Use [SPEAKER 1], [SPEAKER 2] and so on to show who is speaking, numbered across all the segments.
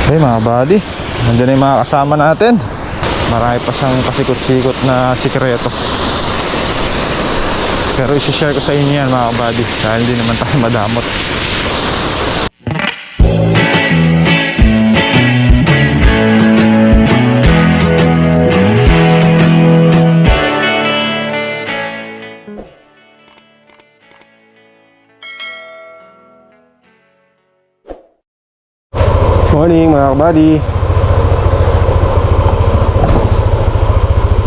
[SPEAKER 1] Okay mga buddy, nandiyan na yung mga kasama natin. Marami pa siyang pasikot-sikot na sikreto, pero isi-share ko sa inyo yan mga buddy, dahil hindi naman tayo madamot. Morning mga kabady.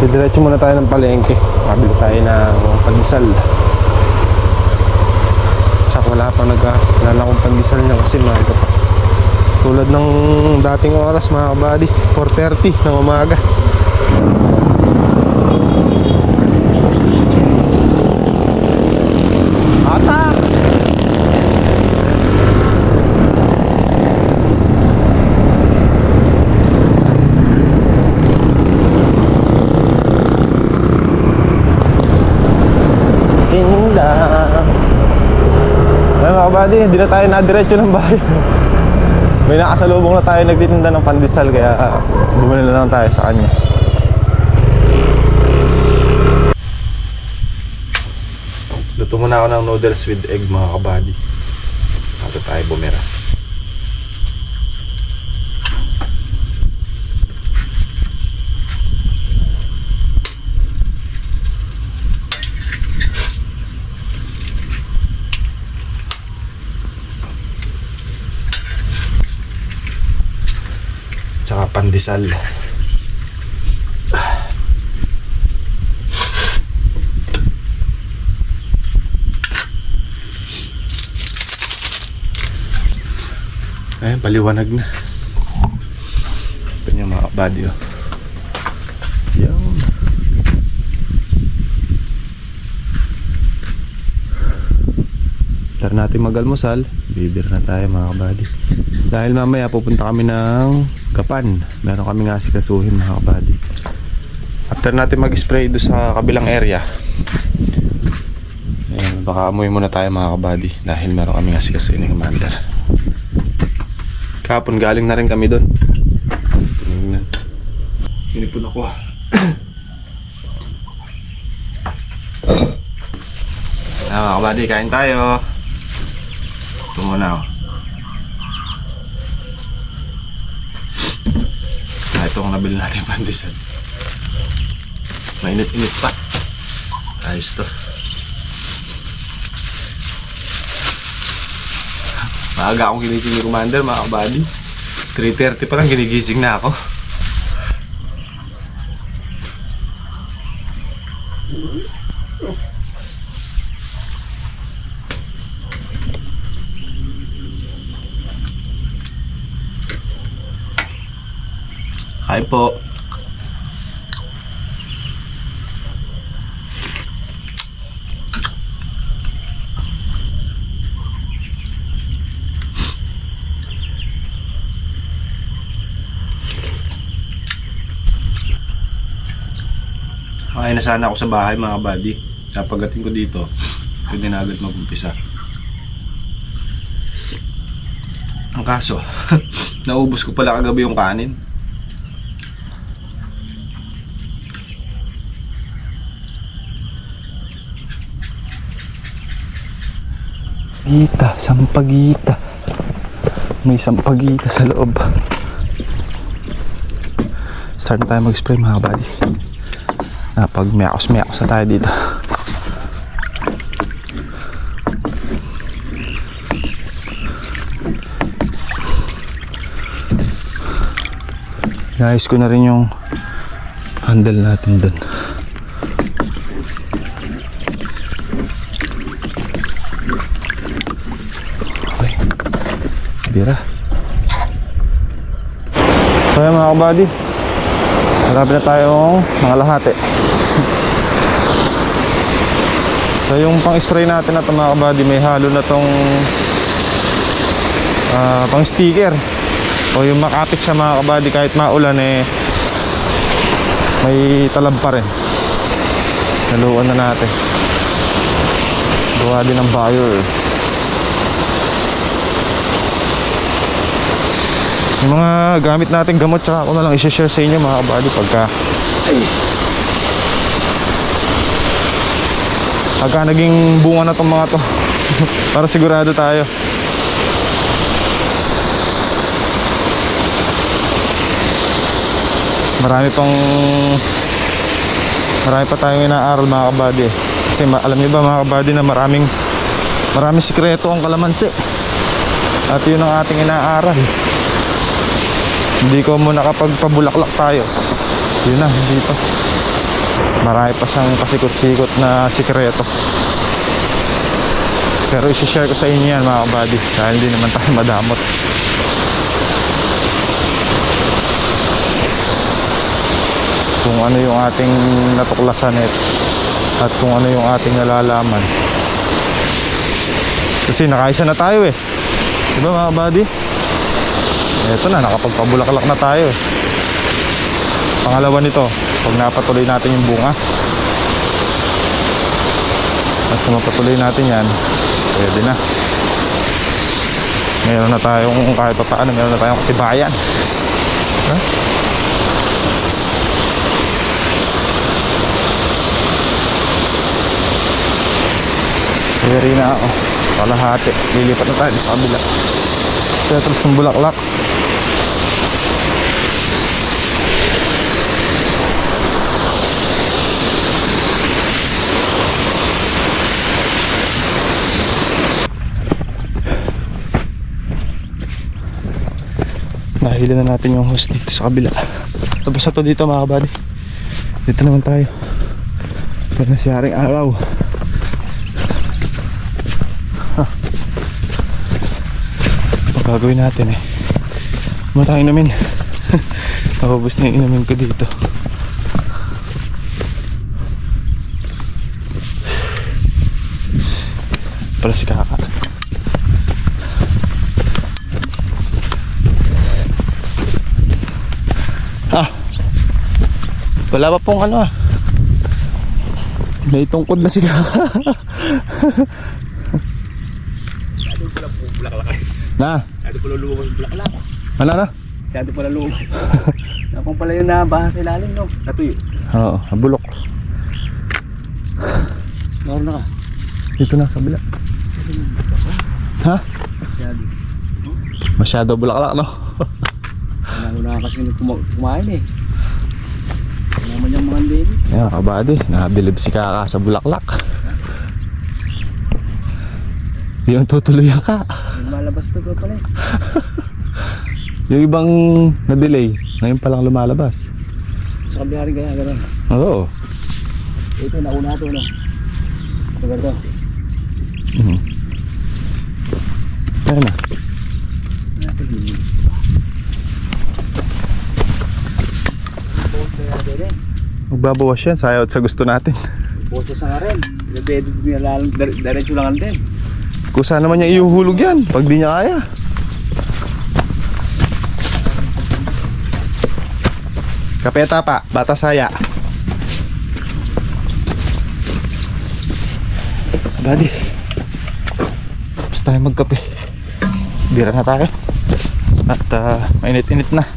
[SPEAKER 1] Didiretso muna tayo ng palengke. Mabili tayo ng pandesal. Tsaka wala akong pandesal niya kasi maaga pa. Tulad ng dating oras mga kabady, 4:30 ng umaga. Atak! Mga kabady, hindi na tayo nadiretso ng bahay. May nakasalubong na tayo nagtitinda ng pandesal, kaya bumili na lang tayo sa kanya. Luto muna ako ng noodles with egg mga kabady. Bago tayo bumira. Tsaka pandesal. Ayun, paliwanag na. Ito niya mga kabady, oh. Yan. Tara natin mag-almusal. Bibir na tayo mga kabady. Dahil mamaya pupunta kami ng Gapan. Meron kami nga sikasuhin mga kabady. After natin mag-spray doon sa kabilang area, ayan, baka amoy muna tayo mga kabady, dahil meron kami nga sikasuhin ng commander. Kahapon galing na rin kami doon. Pinipun ako. Mga kabady, kain tayo. Ito muna ako. Itong nabili natin pandesal. Mainit-init pa. Ayos to. Maaga akong ginising ni Commander mga kabady. 3:30 pa lang ginigising na ako. Hi po. Okay na sana ako sa bahay mga buddy. Kapagating ko dito, pwede na agad mag-umpisa. Ang kaso, naubos ko pala kagabi yung kanin. Sampagita. May sampagita sa loob. Start na tayo mag-spray mga buddy. Napag miyakos na tayo dito. Naayos ko na rin yung handle natin dun. Bira. So yan mga kabady, marami na tayong mga lahate. So yung pang spray natin na ito mga kabady, may halo na tong pang sticker. O yung makapit siya mga kabady, kahit maulan may talab pa rin. Haluan na natin. Gawa din ng buyer. Yung mga gamit nating gamot, tsaka ako na lang i-share sa inyo mga kabady pagka naging bunga na tong mga to. Para sigurado tayo. Marami pa tayong inaaral mga kabady kasi alam niyo ba mga kabady na maraming sikreto ang kalamansi at yun ang ating inaaral. Hindi ko muna kapagpabulaklak tayo, yun na, hindi pa. Marami pa siyang pasikot-sikot na sikreto, pero isi-share ko sa inyo yan mga kabady dahil hindi naman tayo madamot. Kung ano yung ating natuklasan at kung ano yung ating nalalaman. Kasi nakaisa na tayo eh, diba mga kabady? Eto na, nakapagpabulaklak na tayo eh. Pangalawa nito, pag napatuloy natin yung bunga at kung mapatuloy natin yan, pwede na. Meron na tayong kahit pa paano, meron na tayong katibayan. Pwede na ako, kalahati. Lilipat na tayo sa kabila. Petros ng bulaklak. Nahilan na natin yung host dito sa kabila. Tapos na to dito mga kabady. Dito naman tayo. Pag nasiyaring araw. Ang gagawin natin eh, matang inumin. Nakubos na yung inumin ko dito. Pala si Kaka. Wala pa pong ano may tungkod na si Kaka. Na?
[SPEAKER 2] Siyado pala lumas yung bulaklak.
[SPEAKER 1] Ano na?
[SPEAKER 2] Siyado pala lumas. Napong pala yung nabaha sa ilalim, no? Natuyo.
[SPEAKER 1] Oo, bulok.
[SPEAKER 2] Naroon na ka?
[SPEAKER 1] Dito na sa bila. Ha?
[SPEAKER 2] Siyado.
[SPEAKER 1] Masyado bulaklak, no?
[SPEAKER 2] Naroon na kasi kumain eh. Naman yung mga din.
[SPEAKER 1] Ayan, kabady. Nakabilib si Kaka sa bulaklak. Yung tutuloy ka.
[SPEAKER 2] Lumalabas to pa pala eh.
[SPEAKER 1] Yung ibang na-delay, ngayon palang lumalabas.
[SPEAKER 2] Sa kabila rin kaya gano'n.
[SPEAKER 1] Oo.
[SPEAKER 2] Ito, nauna ito, no? Sabar to.
[SPEAKER 1] Ayan na.
[SPEAKER 2] Nasa gini.
[SPEAKER 1] Magbabawas yan, sayot sa gusto natin.
[SPEAKER 2] Posto sa nga rin. Diretso lang natin.
[SPEAKER 1] Kung saan naman niya iuhulog yan, pag di niya kaya. Kapeta pa, bata saya. Buddy, tapos tayo magkape. Bira na tayo. At mainit-init na.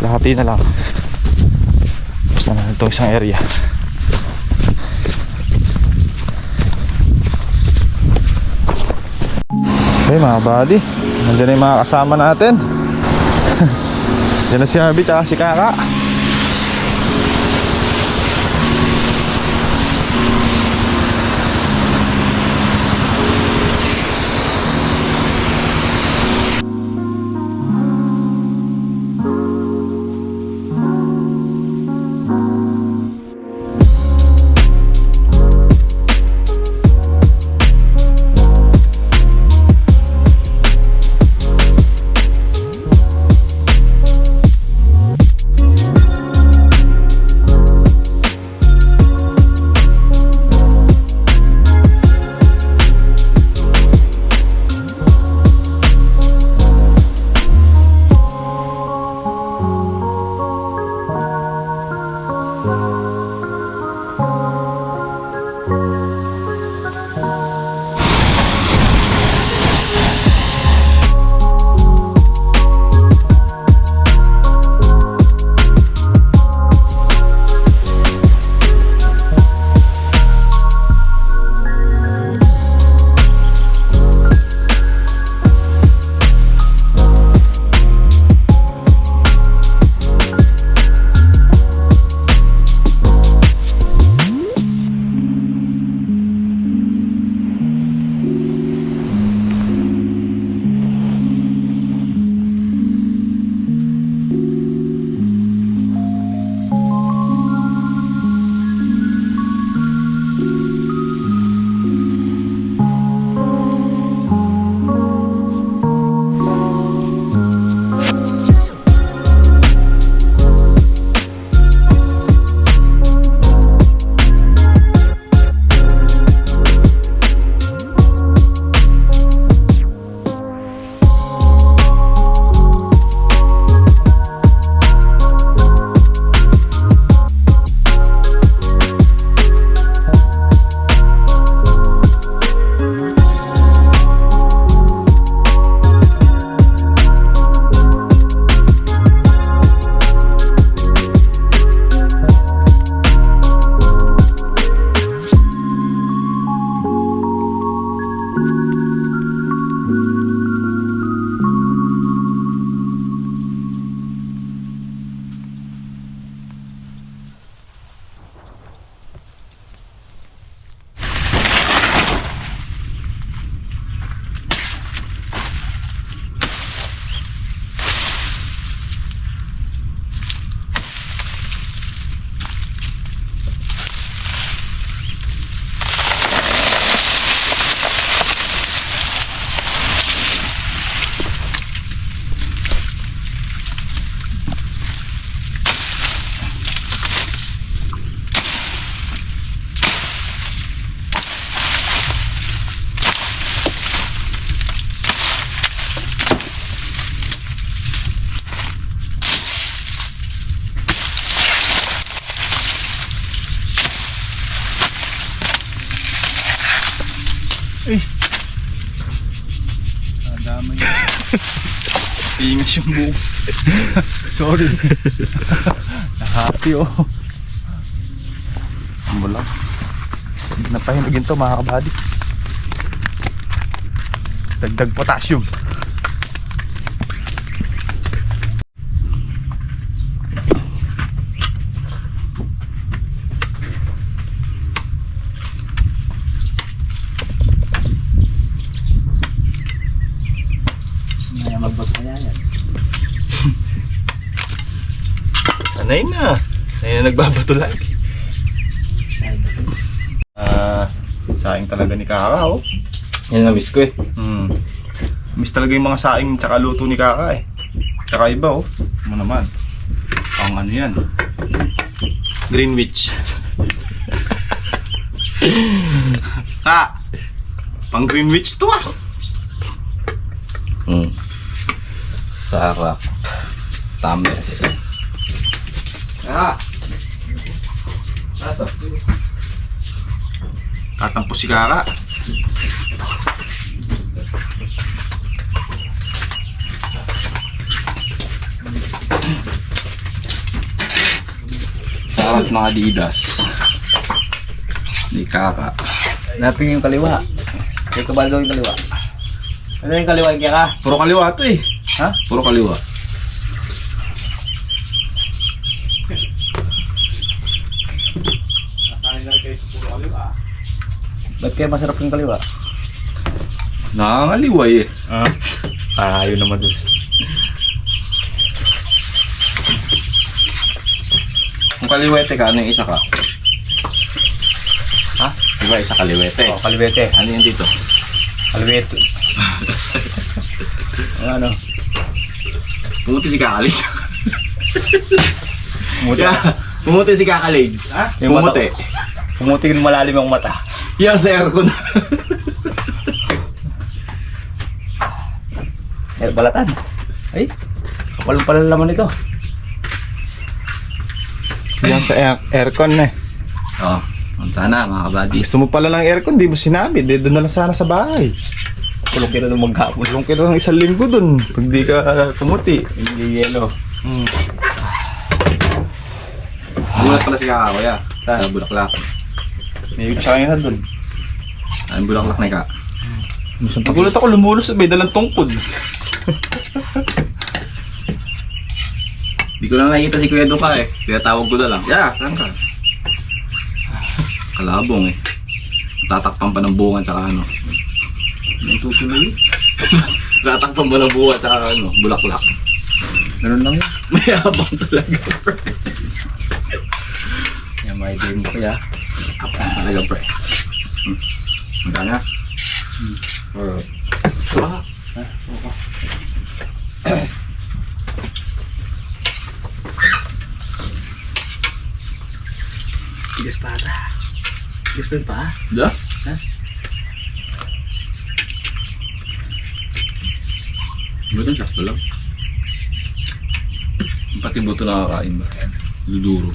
[SPEAKER 1] Lahati na lang. Tapos na itong isang area. Okay mga buddy, nandiyan na yung mga kasama natin. Diyan na si Harvey at si Kaka. Pingas yung buhok. Sorry. Happy oh. Ang lang. Napahinagin to mga kabady. Dagdag potassium.
[SPEAKER 2] Kaya magbato kaya yan.
[SPEAKER 1] Sanay na. Sanay na nagbabato lagi. Saing talaga ni Kaka oh.
[SPEAKER 2] Yan na miss ko eh.
[SPEAKER 1] Miss talaga yung mga saing tsaka luto ni Kaka eh. Tsaka iba oh. Mo naman. Pang ano yan? Greenwich. Ha! Pang Greenwich to ah.
[SPEAKER 2] Sarap. Tamis.
[SPEAKER 1] Tatampo si Kaka.
[SPEAKER 2] Sarap ng Adidas. Ni Kaka. Napin yung kaliwa. May kabal daw yung kaliwa. Ano yung kaliwa yung Kaka?
[SPEAKER 3] Puro kaliwa to eh.
[SPEAKER 2] Ha?
[SPEAKER 3] Puro kaliwa.
[SPEAKER 2] Ba't kaya masarap yung kaliwa?
[SPEAKER 3] Nakakaliway eh.
[SPEAKER 2] Ayaw naman dun.
[SPEAKER 3] Kung kaliwete ka, ano yung isa ka?
[SPEAKER 2] Ha?
[SPEAKER 3] Diba isa kaliwete?
[SPEAKER 2] Oh, kaliwete.
[SPEAKER 3] Ano yung dito?
[SPEAKER 2] Kaliwete. Ano?
[SPEAKER 3] Pumuti si Kakalids.
[SPEAKER 2] Pumuti.
[SPEAKER 3] Pumuti si Kakalids.
[SPEAKER 1] Ha?
[SPEAKER 2] Yung mata
[SPEAKER 3] Pumuti.
[SPEAKER 2] Pumuti yung malalim ang mata.
[SPEAKER 3] Yan sa aircon.
[SPEAKER 2] Balatan. Ay, kapal pala laman ito.
[SPEAKER 1] Yan sa aircon eh.
[SPEAKER 3] Oo. Punta na mga kabady.
[SPEAKER 1] Gusto mo pala ng aircon, di mo sinabi. Di doon na lang sana sa bahay.
[SPEAKER 2] Kulong kira nung maghapon.
[SPEAKER 1] Tulong kita ng 1 linggo doon. Pag di ka pumuti.
[SPEAKER 2] Hindi yelo.
[SPEAKER 3] Bulat pala si Kaka, kuya.
[SPEAKER 1] Saan?
[SPEAKER 3] Sa Bulaklak.
[SPEAKER 1] May China doon.
[SPEAKER 3] Ang Bulaklak na ka.
[SPEAKER 1] Nagulat ako, lumulos. May dalang tungkod.
[SPEAKER 3] Di ko na nakikita si Kuya Duka eh. Tinatawag ko na lang. Yeah, saan ka? Kalabong eh. Tatakpan pa ng bunga tsaka ano.
[SPEAKER 2] May tutuloy.
[SPEAKER 3] Tatakpan pa ng bunga tsaka ano, bulaklak.
[SPEAKER 2] Ganun lang yun.
[SPEAKER 3] Mayabang talaga, pre.
[SPEAKER 2] Yan, may game ko ya.
[SPEAKER 3] Abang talaga, pre. Magkana? Alright. Sarap.
[SPEAKER 2] Tigas pa ata. Tigas pa yun pa.
[SPEAKER 3] Da?
[SPEAKER 2] Ha?
[SPEAKER 3] Buto yung sakto lang. Pati buto nakakain ba? Duduro.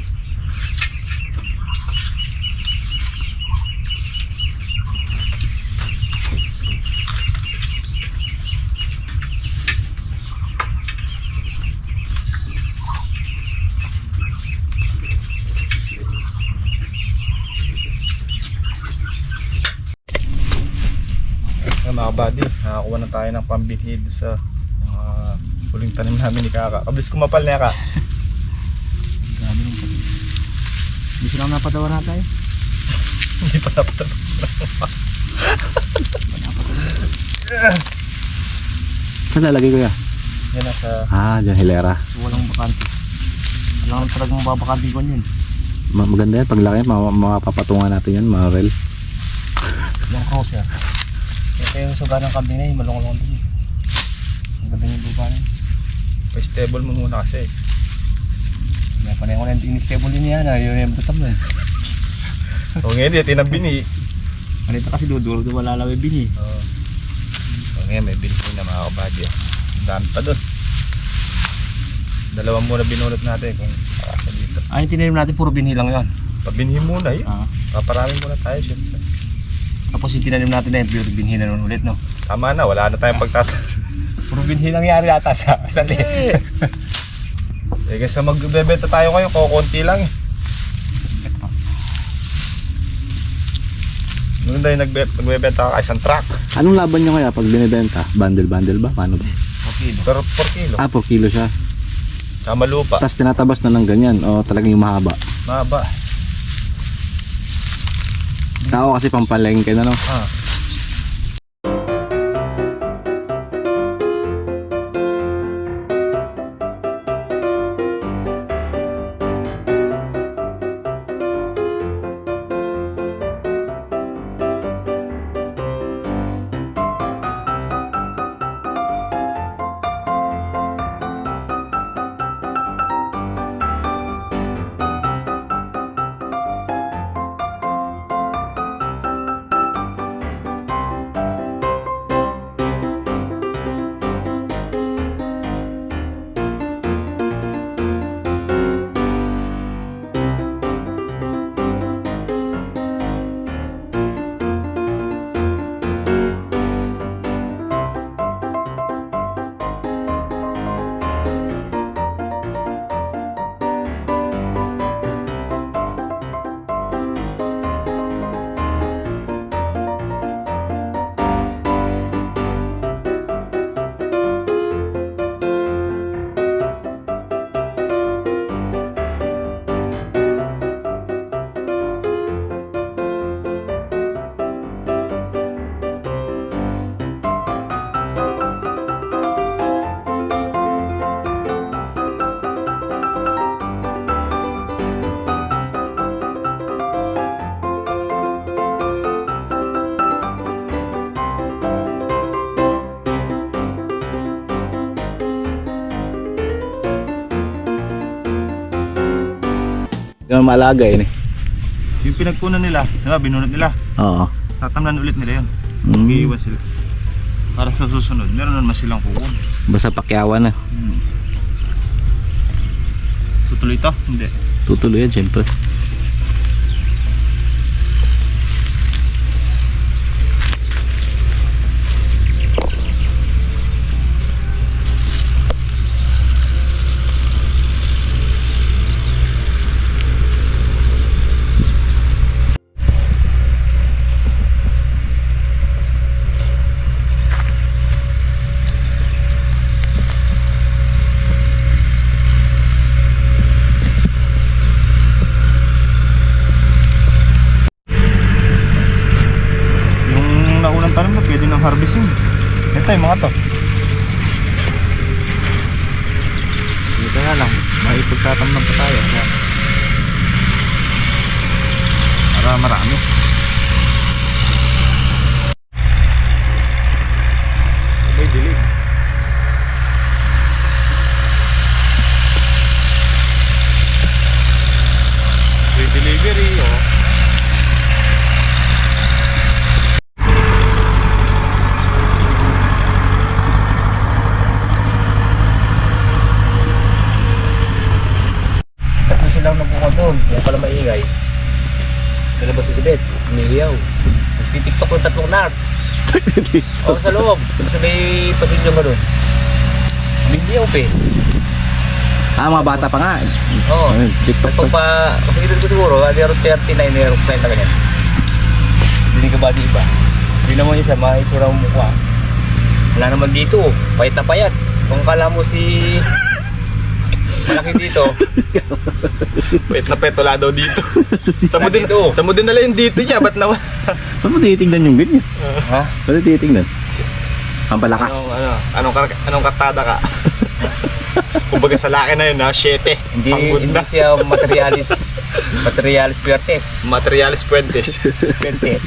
[SPEAKER 1] Mga buddy, nakakuha na tayo ng pambihid sa mga huling tanim namin ni Kaka. Kabis kumapal na Kaka.
[SPEAKER 2] Grabe nung pati. Hindi silang napatawa na tayo.
[SPEAKER 1] Hindi pa napatawa.
[SPEAKER 2] Saan lalagay ko ya?
[SPEAKER 1] Yan nasa
[SPEAKER 2] Dyan hilera. So, walang bakante. Walang talagang mababakante ko yun.
[SPEAKER 4] Maganda yan, paglaki mga papatungan natin yan, mga rel.
[SPEAKER 2] Yung cross ya. Ito yung suga ng kambing na yun, malungulong din. Ang ganda yung lupa na yun.
[SPEAKER 1] pa-stable mo muna kasi.
[SPEAKER 2] May panay ko na yung stable din yan, yun yung butam na yun.
[SPEAKER 1] O ngayon, di natin ang bini.
[SPEAKER 2] Manito kasi duduro doon malalaway bini.
[SPEAKER 1] O ngayon, may bini na mga kabady. Ang dami pa doon. Dalawang muna binunot natin kung kakasa dito.
[SPEAKER 2] Ay, tinanim natin puro binhi lang yun.
[SPEAKER 1] Pabinhi muna yun. Paparami muna tayo syempre.
[SPEAKER 2] Tapos yung tinanim natin na yun, puro binhi na naman ulit, no?
[SPEAKER 1] Tama na, wala na tayong pagtatanim.
[SPEAKER 2] Puro Province nangyari ata sa sali.
[SPEAKER 1] Eh, kasi magbebenta tayo ngayon, kukunti lang eh. Maganda yung nagbebenta ka isang truck.
[SPEAKER 4] Anong laban nyo kaya pag binibenta? Bundle ba? Paano ba?
[SPEAKER 1] Pero 4 kilo.
[SPEAKER 4] Ah, 4 kilo siya.
[SPEAKER 1] Sama lupa.
[SPEAKER 4] Tapos tinatabas na ng ganyan o talagang yung mahaba.
[SPEAKER 1] Mahaba.
[SPEAKER 4] Tao kasi pampalengke na no.
[SPEAKER 1] Ah.
[SPEAKER 4] Yung maalaga yun eh.
[SPEAKER 1] Yung pinagpunan nila, diba, binunot nila.
[SPEAKER 4] Oo.
[SPEAKER 1] Tatamnan ulit nila yun.
[SPEAKER 4] Mm.
[SPEAKER 1] Mag-iiwan sila. Para sa susunod, meron naman silang kukunin.
[SPEAKER 4] Basta pakyawan na.
[SPEAKER 1] Tutuloy ito? Hindi.
[SPEAKER 4] Tutuloy yan syempre.
[SPEAKER 1] Yung naunang tanim mo, pwede ng harvesting. Ito yung mga to. Dito na lang, maipagtatamnan pa tayo. Para marami. May dilig. Free delivery, oh.
[SPEAKER 2] Tatlo silang nabuka doon. Kaya pala maingay. Nalabas si Beth. Umihiyaw. Nagtitiktok ng 3 nars. O sa loob. Sa may pasilyo mo doon. Umihiyaw pa eh.
[SPEAKER 4] Ah, mga bata pa nga.
[SPEAKER 2] Oo.
[SPEAKER 4] Ayun, TikTok pa.
[SPEAKER 2] Nagpagpa... Kasi ganoon ko siguro. Meron 39, meron 30 ganyan. Hindi ka ba di iba? Hindi naman isa. Maitsura mo mukha. Wala naman dito. Payat na payat. Kung kala mo si... malaki dito.
[SPEAKER 1] Pet na pet, wala daw dito.
[SPEAKER 2] Dito.
[SPEAKER 1] Sa mo din nala yung dito niya, ba't nawa?
[SPEAKER 4] Ba't mo titingnan yung ganyan?
[SPEAKER 2] Ha?
[SPEAKER 4] Ba't mo titingnan? Pampalakas.
[SPEAKER 1] Anong kartada ka? Kumbaga sa laki na yun, ha? 7.
[SPEAKER 2] Hindi siya materialis puertes.
[SPEAKER 1] Materialis Puentes.
[SPEAKER 2] Puertes.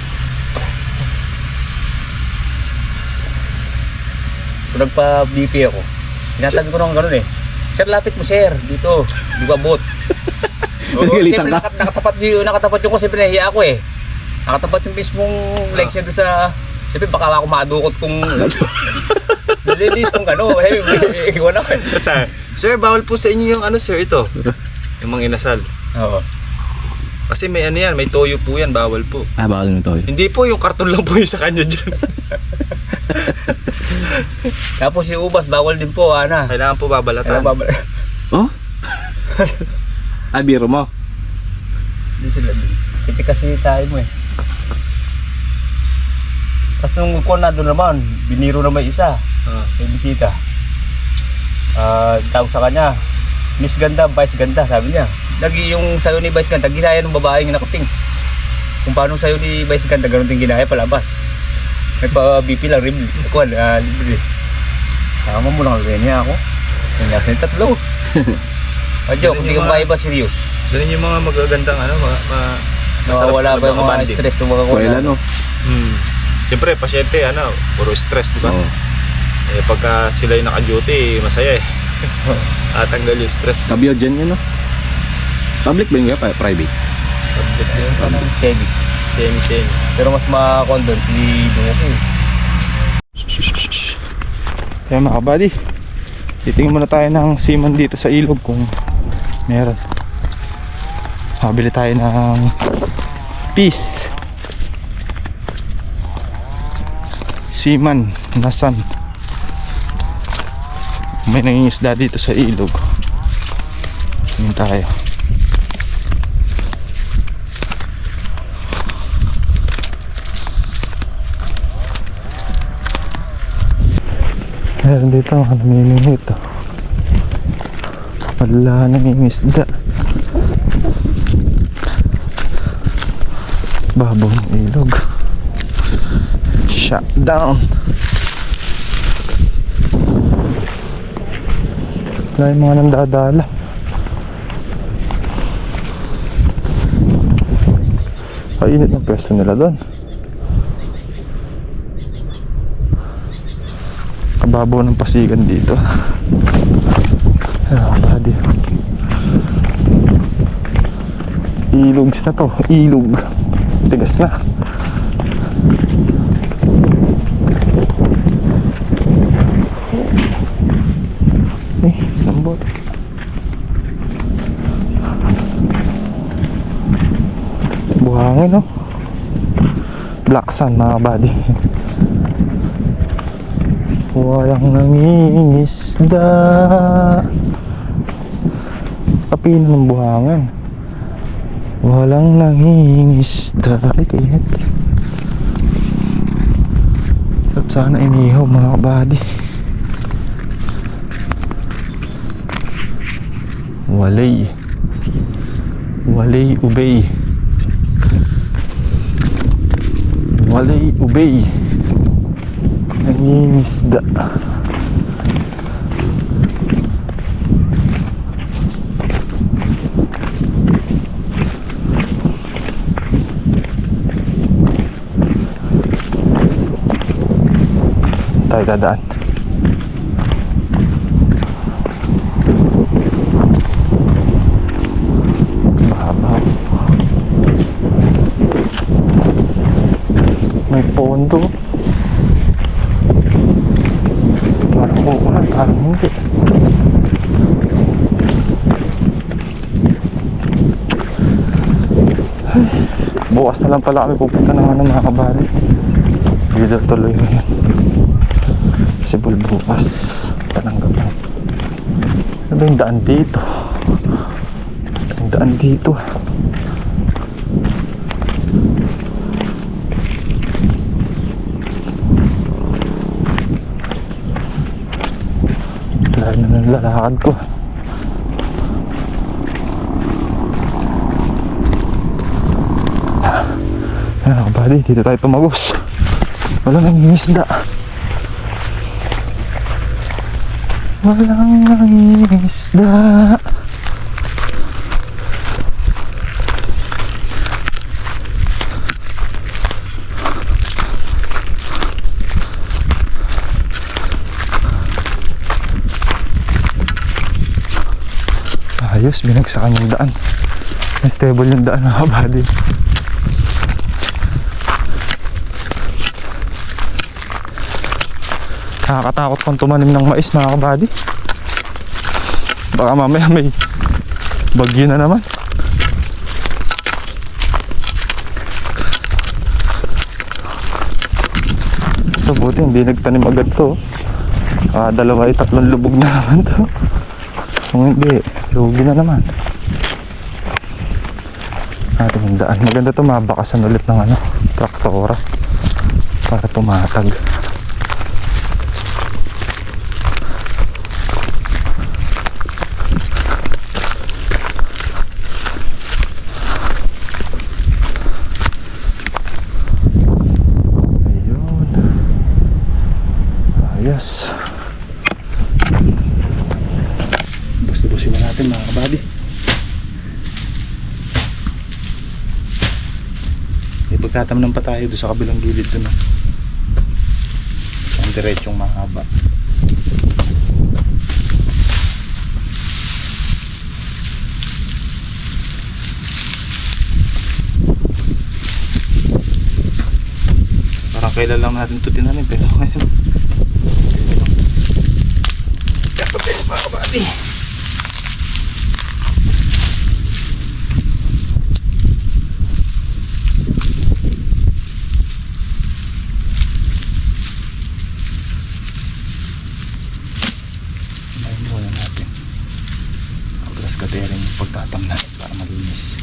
[SPEAKER 2] Kung nagpa-BP ako, sinatabi ko nung gano'n eh. Sir, lapit mo sir, dito. Di ba bot?
[SPEAKER 4] Nagalitan ka?
[SPEAKER 2] Nakatapat yung kasi pinahiya ako eh. Nakatapat yung mismong legs niya doon sa... Siyempre baka ako madukot kung... Nililis kung gano'n. Iwan ako eh.
[SPEAKER 1] Sir, bawal po sa inyo yung ano sir, ito. Yung mga inasal.
[SPEAKER 2] Oo.
[SPEAKER 1] Kasi may ano yan, may toyo po yan, bawal po.
[SPEAKER 4] Ah, baka yung toyo.
[SPEAKER 1] Hindi po, yung karton lang po yung sa kanya dyan.
[SPEAKER 2] Tapos yung ubas, bawal din po, ana.
[SPEAKER 3] Kailangan po babalatan.
[SPEAKER 2] Kaya babal.
[SPEAKER 4] Oh? Biro mo.
[SPEAKER 2] Hindi sila din. Kasi kasi tayo mo eh. Tapos nung kuha na doon naman, biniro na may isa. May bisita. Tawag sa kanya, Miss Ganda, Vice Ganda, sabi niya. Lagi yung sayo ni Vice Ganda, ginaya ng babaeng nakaping. Kung paano sayo ni Vice Ganda, ganun din ginaya palabas. Nagpa-BP lang, libre. Tama mo lang, ganyan ako. Ganyan sa tatlo. Joke, hindi ka maiba serious.
[SPEAKER 3] Ganun yung mga magagandang
[SPEAKER 2] Wala pa yung mga stress ng mga
[SPEAKER 4] Well, ano?
[SPEAKER 3] Siyempre, pasyente, puro stress, di ba?
[SPEAKER 4] Oo.
[SPEAKER 3] Eh, pagka sila yung naka-duty, masaya eh. Tanggal yung stress.
[SPEAKER 4] Kabiyod dyan yun, no? Public ba yun kaya? Private?
[SPEAKER 2] Chevy.
[SPEAKER 3] Semi-semi.
[SPEAKER 2] Pero mas makakondon si Dungo eh.
[SPEAKER 1] Kaya mga kabady, titingin muna tayo ng seaman dito sa ilog kung meron. Habili tayo ng peace seaman nasan. May nangingisda dito sa ilog. Tingin tayo. Meron dito mga namimingit. Wala nangingisda. Babong ilog. Shut down. Wala yung mga nandadala. Painit ng pwesto nila doon. Kababaw ng pasigan dito. Buddy. Ilogs na to. Ilog. Tigas na. Lambot. Buhangin, no? Black sun, mga buddy. Walang nangingisda. Kapino ng buhangin. Walang nangingisda. Ay, kainit. Sarap sana inihaw, mga kabady. Walay ubay. Walay ubay. Nangingisda. Tayo dadaan. Babaw. May pondo. Parang uulan, parang hindi. Bukas na lang pala kami pupunta ng mga kabali. Dito tuloy ngayon. Kasi bukas Tananggapan. Ano ba yung daan dito? Yung daan dito. Lalo na ng lalakad ko. Ano ka buddy, dito tayo tumagos. Walang nangingisda. Walang nangingisda. Ayos, binagsakan yung daan. Stable yung daan mga buddy. Nakakatakot kung tumanim ng mais mga kabady. Baka mamaya may bagyo na naman. Ito buti hindi nagtanim agad to. Dalawa ay 3 lubog na naman to. Kung hindi, lugi na naman. Ating handaan. Maganda to, mabakasan ulit ng ano, traktora para tumatag. Yes. Bus-busin na natin mga kabady. May pagtatamnan pa tayo doon sa kabilang gilid doon. Isang diretsong mahaba. Parang kailan lang natin ito tinanim pero ngayon best mga kabady. Ngayon muna natin ang grass cutting yung pagtatamnan para malinis.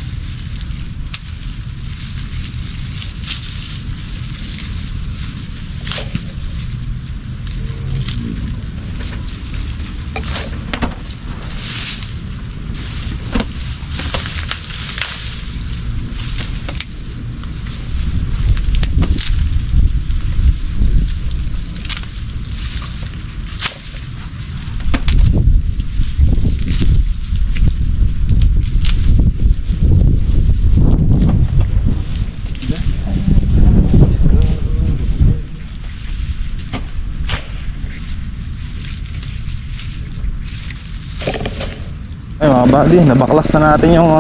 [SPEAKER 1] Ay mga buddy, nabaklas na natin yung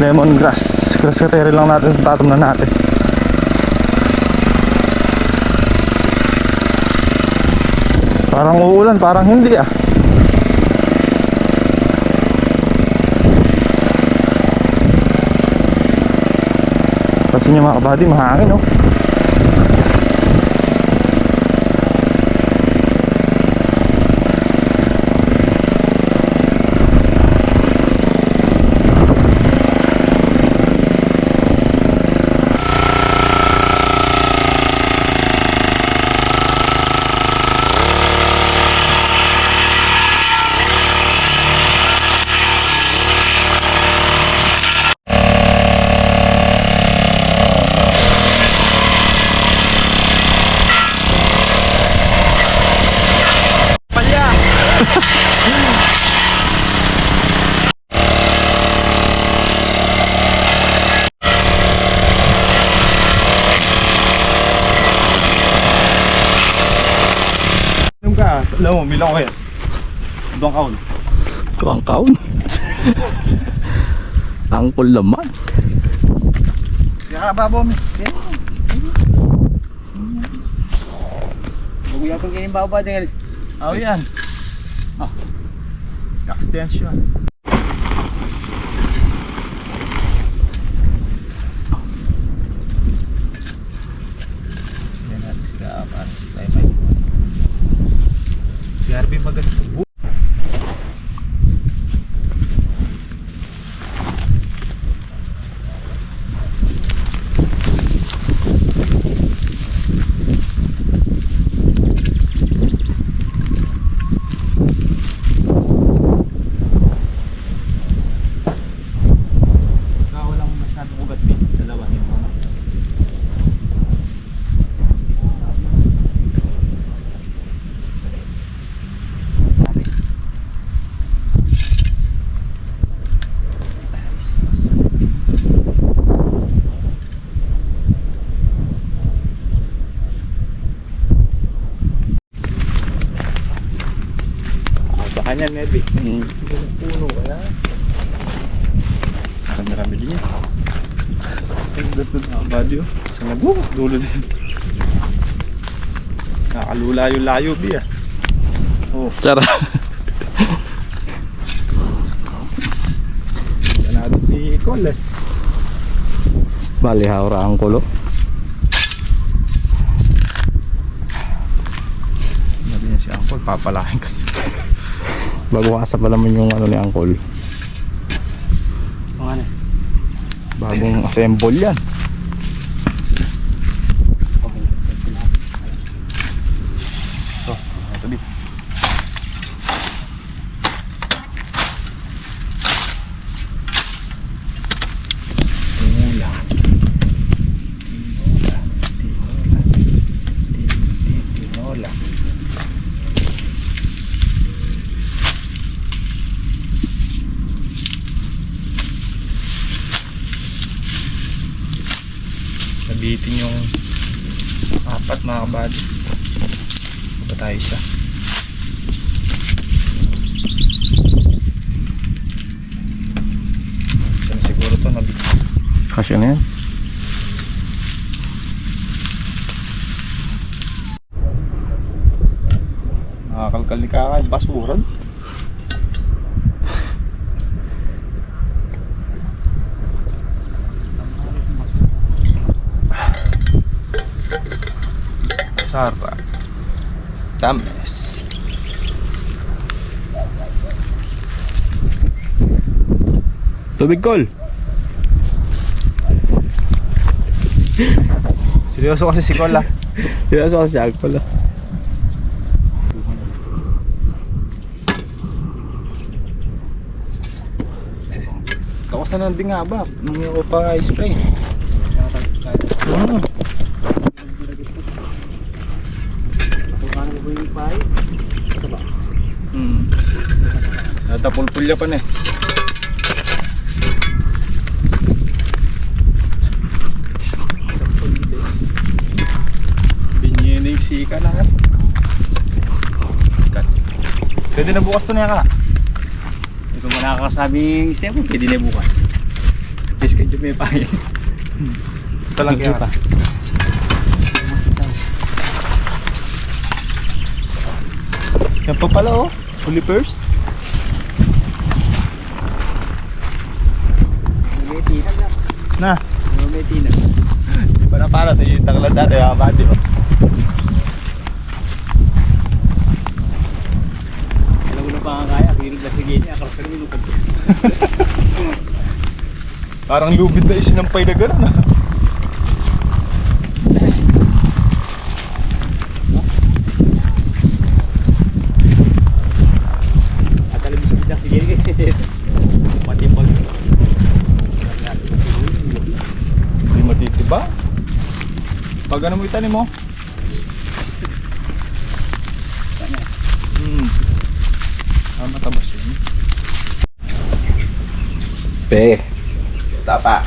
[SPEAKER 1] lemongrass. Grass cutting lang natin, tatamnan natin. Parang uulan, parang hindi ah. Kasi nyo mga kabady, mahangin oh. Alam mo, bilang ko yan. Ibang kaon.
[SPEAKER 4] Tuwang kaon. Angkol naman.
[SPEAKER 1] Kaya babo mo.
[SPEAKER 2] Maguyapang ganyan baba din.
[SPEAKER 1] Oh yan. Extension. Yan natin sila para tayo may si Harvey maganda. Walang masyadong ugat din. Dalawahin mo na. Kanya nebi. Puno wala. Marami din yan. Ang ganda na body oh. Sa dulo din. Nakalulayo-layo biya. Oh.
[SPEAKER 4] Tara.
[SPEAKER 1] Yan natin si Cole eh.
[SPEAKER 4] Bali haura ang kulo.
[SPEAKER 3] Uncle, papalahin kayo.
[SPEAKER 4] Bago kasa pa naman yung ano ni Uncle.
[SPEAKER 2] Ang ano?
[SPEAKER 3] Bagong assemble yan. So, ito di. Tinola. Nabitin yung apat mga kabady. Ba tayo isa? Siya na siguro to nabitin.
[SPEAKER 4] Kasya na yan.
[SPEAKER 3] Nakakalkal ni Kakay, basuran. Sarap. Tamis.
[SPEAKER 4] Tubig Col.
[SPEAKER 3] Seryoso kasi si Col ah.
[SPEAKER 4] Sinaso kasi si Uncle.
[SPEAKER 3] Kawasan ng dingaba. Nung ko pa spray. Ano? Natapulpulya pa na eh. Binyining sika na nga. Pwede na bukas to niya ka.
[SPEAKER 2] Ito mo nakakasabing step mo, pwede na bukas. At least kayo may pangin.
[SPEAKER 3] Ito lang kaya ka. Yan pa pala oh. Fully first.
[SPEAKER 2] May tinag na.
[SPEAKER 3] Na.
[SPEAKER 2] May tinag.
[SPEAKER 3] Di ba na para ito yung tanglad dati mga kabady oh.
[SPEAKER 2] Alam mo na pa nga kaya, hinog na sige niya, akaras ka naman yung pagkakas.
[SPEAKER 3] Parang lubid na isinampay na gano'n ah.
[SPEAKER 2] At alam mo sabi siya, sige matibag.
[SPEAKER 3] Hindi matitiba. Pag ano mo itanim mo? Matabas yun.
[SPEAKER 4] Pe.
[SPEAKER 3] Tapa.